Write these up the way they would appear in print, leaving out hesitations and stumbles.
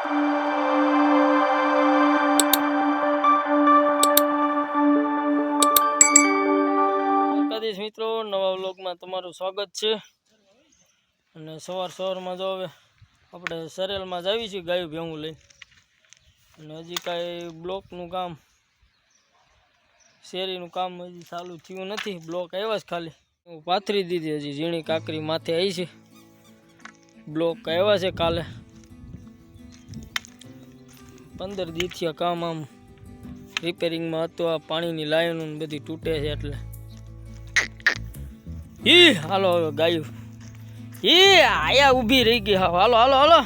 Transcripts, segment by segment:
મિત્રો નવા વ્લોગમાં તમારું સ્વાગત છે। અને સવારમાં જો હવે આપણે સરેલમાં જ આવી છીએ ગાયું ભેવું લઈને, અને હજી કાંઈ બ્લોકનું કામ શેરીનું કામ હજી ચાલુ થયું નથી। બ્લોક આવ્યા છે ખાલી હું પાથરી દીધી, હજી ઝીણી કાકરી માથે આવી છે। બ્લોક આવ્યા છે કાલે 15 દિવસથી કામ આમ રિપેરિંગમાં હતું। આ પાણીની લાઈનો બધી તૂટે છે એટલે હાલો ગાયું આયા ઊભી રહી ગઈ। હાલો હાલો હાલો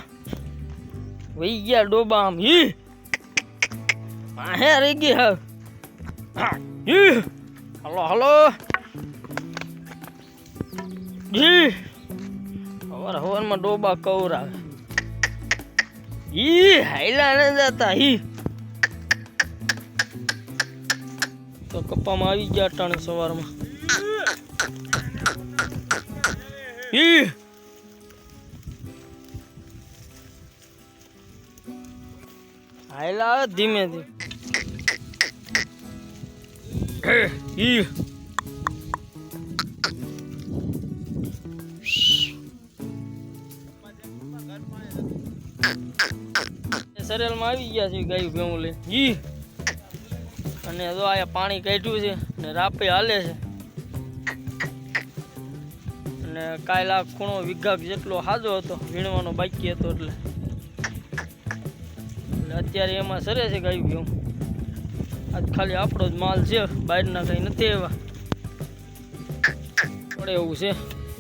વહી ગયા ડોબા આમ હે રહી ગઈ। હાલો હાલો હવારમાં ડોબા કવરાવે હાઈલા ન જતા તો કપ્પામાં આવી ગયા અટાણે સવારમાં। હાઈલા ધીમે ધીમે સરેલમાં આવી ગયા છે ગાયું ભેવું લઈ, અને જો આયા પાણી કાઢ્યું છે ને રાપે હાલે છે। અને કાલે આ ખૂણો વિઘાક જેટલો હાજો હતો, વીણવાનો બાકી હતો એટલે અત્યારે એમાં સરે છે ગાયું ભેવું। આજ ખાલી આપણો જ માલ છે, બહારના કંઈ નથી એવા પડે એવું છે,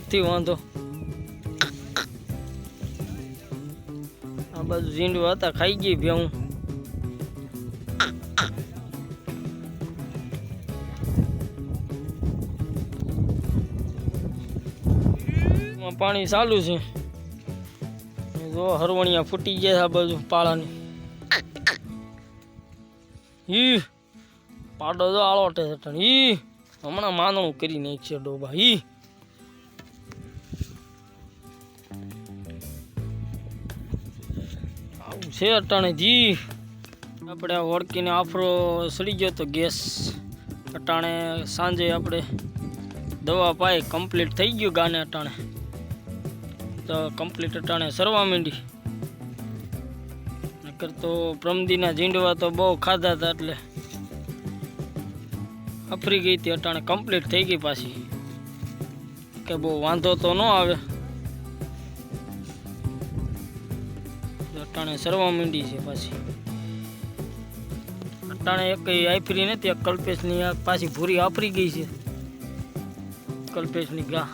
નથી વાંધો। આ બાજુ ઝીંડવા હતા ખાઈ ગઈ ભેવું। પાણી ચાલુ છે, જો હરવણિયા ફૂટી ગયા આ બાજુ પાળાની। પાડો જો આળોટે છે, હમણાં માંદણું કરી નાખશે ડોબા। આવું છે અટાણે જી। આપણે આ વળકીને આફરો સડી ગયો તો ગેસ, અટાણે સાંજે આપણે દવા પાઈ કમ્પ્લીટ થઈ ગયું ગાને અટાણે તો કમ્પ્લીટ અટાણે સરવા માંડી। નકર તો પ્રમદીના ઝીંડવા તો બહુ ખાધા હતા એટલે અફરી ગઈ હતી, અટાણે કમ્પ્લીટ થઈ ગઈ પાછી કે બહુ વાંધો તો ન આવે। અટાણે સરવા માંડી છે પાછી। અટાણે એક આફરી નથી, એક કલ્પેશની પાછી ભૂરી આફરી ગઈ છે કલ્પેશની ગા,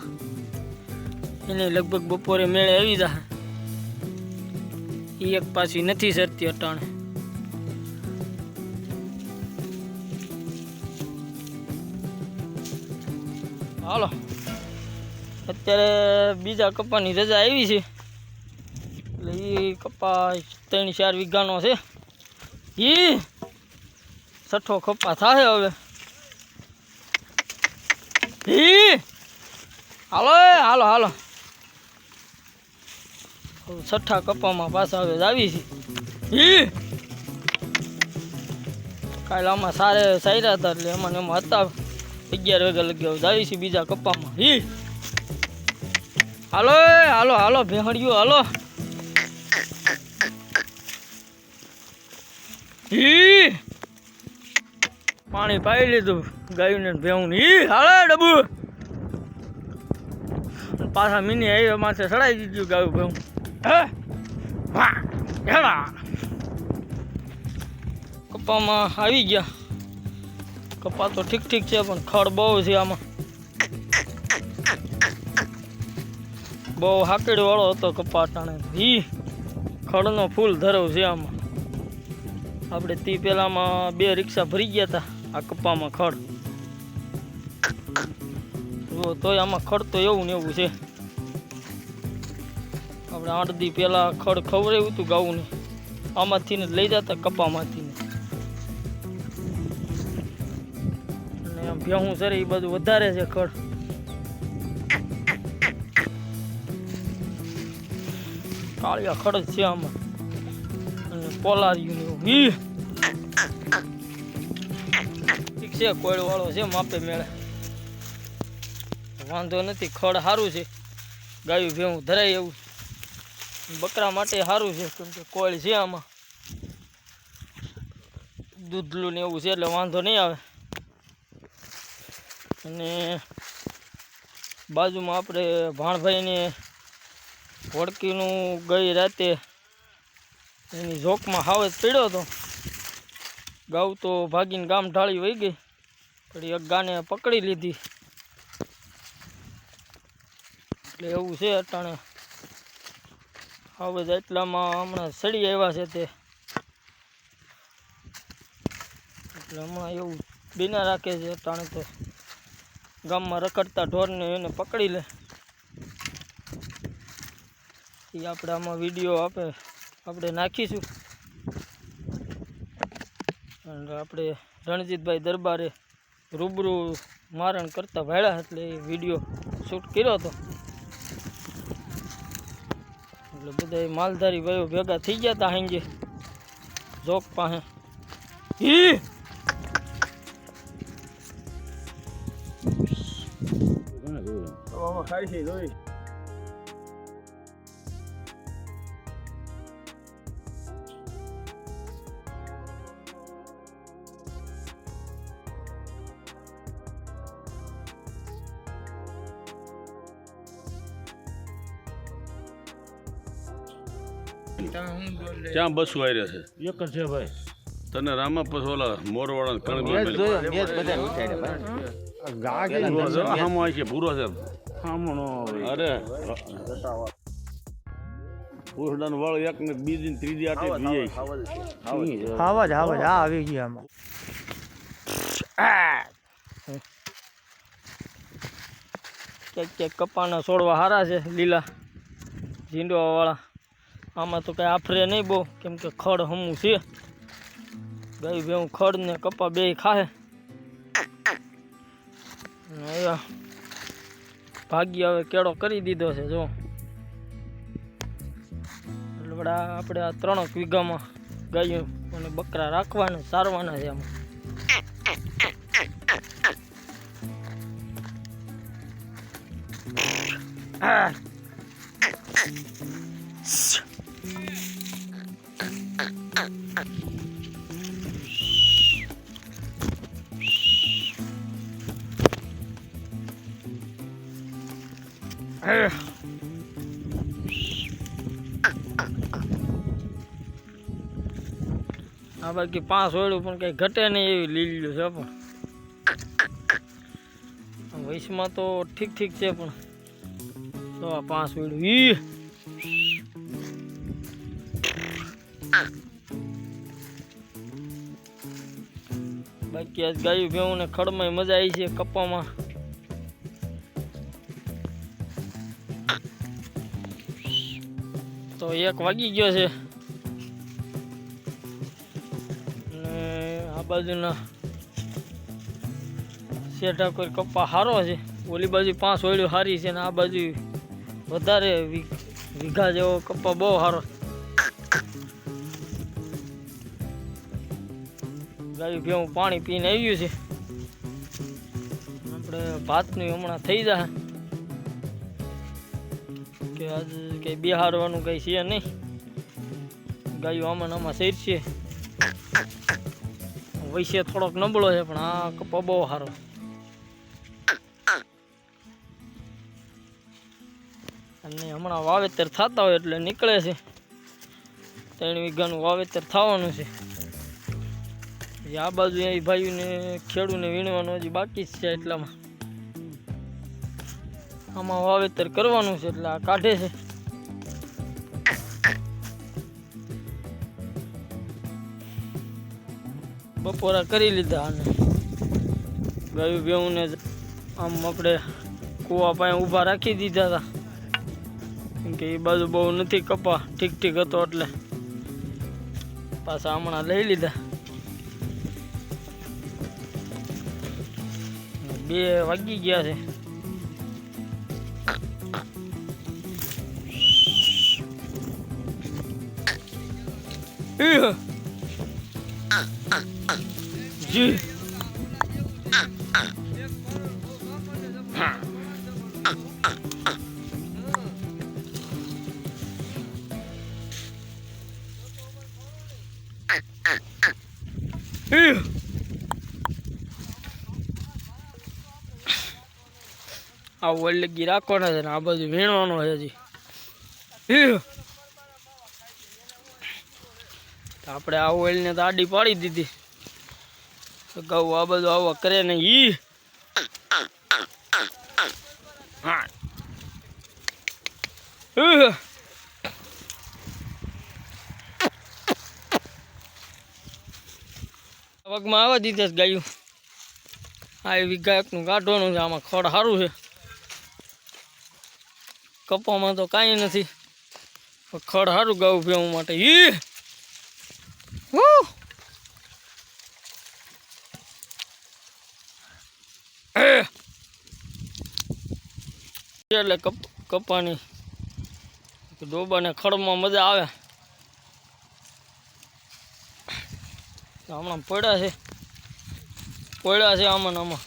એને લગભગ બપોરે મેળે આવી જાય। એ એક પાછી નથી સરતી અટાણે। હાલો અત્યારે બીજા કપ્પાની રજા આવી છે એટલે એ કપ્પા 3-4 વીઘાનો છે। એ 6 કપ્પા થાય હવે। હાલો હાલો હાલો 6 કપ્પામાં પાછા હવે આવી છે। કાલે આમાં સારે સાર્યા હતા એટલે એમાં એમાં હતા 11 વાગ્યા લગી હવે આવી છે બીજા કપ્પામાં। હાલો હાલો હાલો ભેહણિયું હાલો। પાણી પાઈ લીધું ગાયું ને ભેહું ને હાલો ડબુ પાછા મિની હાઈવે માથે ચડાઈ દીધું ગાયું ભેહું। કપ્પામાં આવી ગયા। કપ્પા તો ઠીક ઠીક છે પણ ખડ બહુ છે આમાં, બહુ હાકડી વાળો હતો કપ્પા ટાણે। ખડનો ફૂલ ધરવ છે આમાં। આપણે તે પેલામાં 2 રિક્ષા ભરી ગયા હતા આ કપ્પામાં ખડ, તોય આમાં ખડ તો એવું ને એવું છે। આપણે 8 દી પહેલા ખડ ખવડાવ્યું હતું ગાવું ને, આમાંથી ને લઈ જતા કપ્પામાંથી ને ભેહું સરે એ બધું વધારે છે ખડ। કાળિયા ખડ જ છે આમાં। અને પોલાર્યું ને એવું ઈ ઠીક છે, કોયડવાળો છે માપે મેળે, વાંધો નથી. ખડ સારું છે, ગાયું ભેવું ધરાય એવું, બકરા માટે સારું છે કેમ કે કોયલ છે આમાં, દૂધલું ને એવું છે એટલે વાંધો નહીં આવે. અને બાજુમાં આપણે ભાણભાઈને વળકીનું ગઈ રાતે એની ઝોકમાં હાવજ પડ્યો હતો, ગાઉ તો ભાગીને ગામ ઢાળી વહી ગઈ, પણ એક ગાને પકડી લીધી. એટલે એવું છે અટાણે હાવજ એટલામાં હમણાં સડી આવ્યા છે તે, એટલે હમણાં એવું બીના રાખે છે અટાણે તો ગામમાં રખડતા ઢોરને એને પકડી લે. એ આપણે આમાં વિડીયો આપણે નાખીશું. અને આપણે રણજીતભાઈ દરબારે રૂબરૂ મારણ કરતા ભાડ્યા એટલે એ વિડીયો શૂટ કર્યો હતો. એટલે બધા માલધારી ભાઈઓ ભેગા થઈ ગયા હતા હાંજે જોક પાસે. ખાઈ છે જોઈ ક્યાં બસો આવી રહ્યા છે? એક જ છે ભાઈ. તને રામા પછી ઓલા મોરવાળા કણ છે પૂરો છે. અરે પૂછડાનું વાળ એક ને બીજી ને ત્રીજી આટે વીએ હાવજ આ આવી ગયા આમાં. ક્યાંક કપાના છોડવા સારા છે, લીલા ઝીંડવા વાળા. આમાં તો કઈ આફરે નહીં બહુ, કેમ કે ખડ હમું છે. ગાય ભેવું ખડ ને કપા બે ખાહે. ભાગ્ય હવે કેળો કરી દીધો છે જો. એટલે આપણે આ 3 વીઘામાં ગાયો અને બકરા રાખવાના, સારવાના છે આમાં. આ બાકી 5 ઓળું પણ કઈ ઘટે નહીં એવી લીલું છે. પણ વયસમાં તો ઠીક છે, પણ તો આ 5 ઓળું બાકી આજ ગાયું ભેવું ને ખડમાં મજા આવી છે. કપામાં તો 1 વાગી ગયો છે. આ બાજુના શેઠા કોઈ કપ્પા સારો છે, ઓલી બાજુ 5 ઓળ્યું સારી છે, ને આ બાજુ વધારે વીઘા જેવો કપ્પા બહુ સારો. ગાયું ભેવું પાણી પીને આવ્યું છે. આપણે ભાતનું હમણાં થઈ જાય કે આજ કંઈ બિહારવાનું કંઈ છે નહીં. ગાયું આમાં શેર છે, વૈસે થોડોક નબળો છે, પણ આ કપા બહુ સારો. અને હમણાં વાવેતર થતા હોય એટલે નીકળે છે. 3 વીઘાનું વાવેતર થવાનું છે. આ બાજુ એ ભાઈઓને ખેડૂને વીણવાનું હજી બાકી જ છે, એટલામાં આમાં વાવેતર કરવાનું છે એટલે આ કાઢે છે. બપોરા કરી લીધા અને ગાયું ભેવું ને આમ આપણે કૂવા પાસે ઊભા રાખી દીધા હતા, કેમ કે એ બાજુ બહુ નથી કપા, ઠીક હતો એટલે પાછા હમણાં લઈ લીધા. 2 વાગી ગયા છે. જી આ ઓલગી રાખવાના છે ને આ બધું વીણવાનું છે હજી આપણે આ ઓઇલને તો આડી પાડી દીધી તો કહું આ બધું આવા કરે ને ઈ હા પગમાં આવવા દીધે ગાયું આ વીઘા એકનું કાઢવાનું છે આમાં ખડ સારું છે કપામાં તો કાંઈ નથી ખડ સારું ગાવું પીવા માટે ઈ એટલે કપાની ડોબાને ખડમાં મજા આવે હમણાં પડ્યા છે આમાં આમાં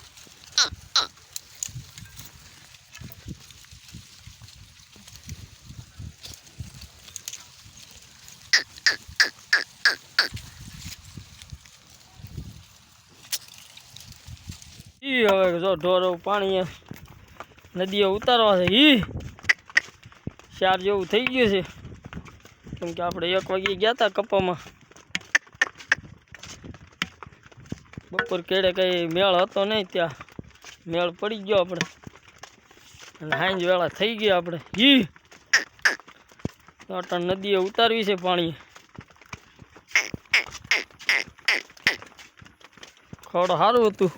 હવે જો ઢોરો પાણી નદીએ ઉતારવા છે ઈ 4 જેવું થઈ ગયું છે કેમ કે આપણે 1 વાગે ગયા હતા કપામાં બપોર કેડે કઈ મેળ હતો નહીં ત્યાં મેળ પડી ગયો આપણે અને હાંજ વેળા થઈ ગયા આપણે ઈ અટાણ નદીએ ઉતારવી છે પાણી ખડ સારું હતું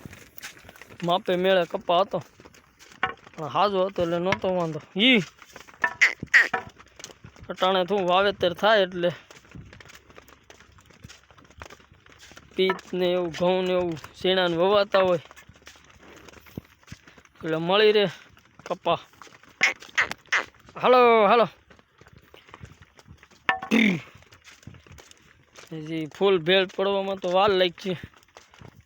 માપે મેળે કપા હતો પણ હાજો હતો એટલે નહોતો વાંધો ઈ અટાણે થું વાવેતર થાય એટલે પીત ને એવું ઘઉં ને એવું શેણાને વવાતા હોય એટલે મળી રહે કપા હાલો હાલો હજી ફૂલ ભેળ પડવામાં તો વાર લાગશે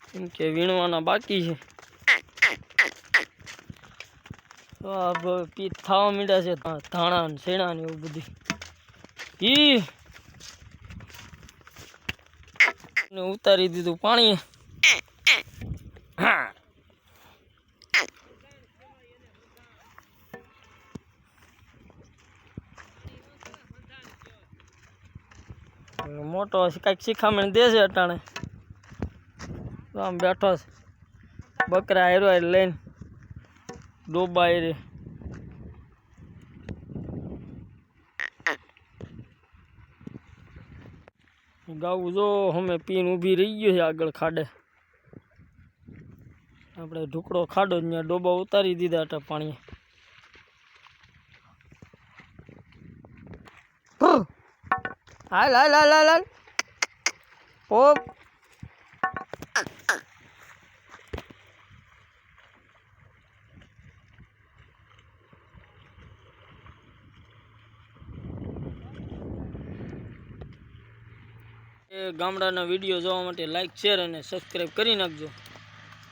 કેમ કે વીણવાના બાકી છે પીત થવા માંડ્યા છે ધાણા ને શેણા ને એવું બધું ઈ ઉતારી દીધું પાણી હા મોટો કંઈક શીખામણ દે છે અટાણે આમ બેઠો છે બકરા હેરો લઈને ડોબા રે ગાવું જો અમે પીન ઊભી રહી ગયો છે આગળ ખાડે આપણે ઢુકડો ખાડો ત્યાં ડોબા ઉતારી દીધા હતા પાણી હાલ હાલ હાલ હાલ હાલ ઓપ ગામડાના વિડીયો જોવા માટે લાઈક શેર અને સબસ્ક્રાઈબ કરી નાખજો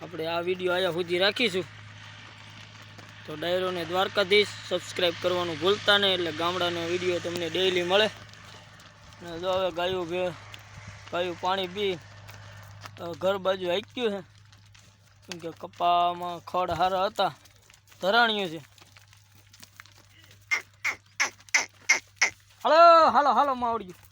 આપણે આ વિડીયો આયા સુધી રાખીશું તો ડાયરોને દ્વારકાધીશ સબસ્ક્રાઈબ કરવાનું ભૂલતા નહીં એટલે ગામડાનો વિડીયો તમને ડેઈલી મળે અને જો હવે ગાયું પાણી પી ઘર બાજુ હાક્યું છે કેમ કે કપામાં ખડ હારા હતા ધરાણ્યું છે હાલો હાલો હાલો માવડ્યું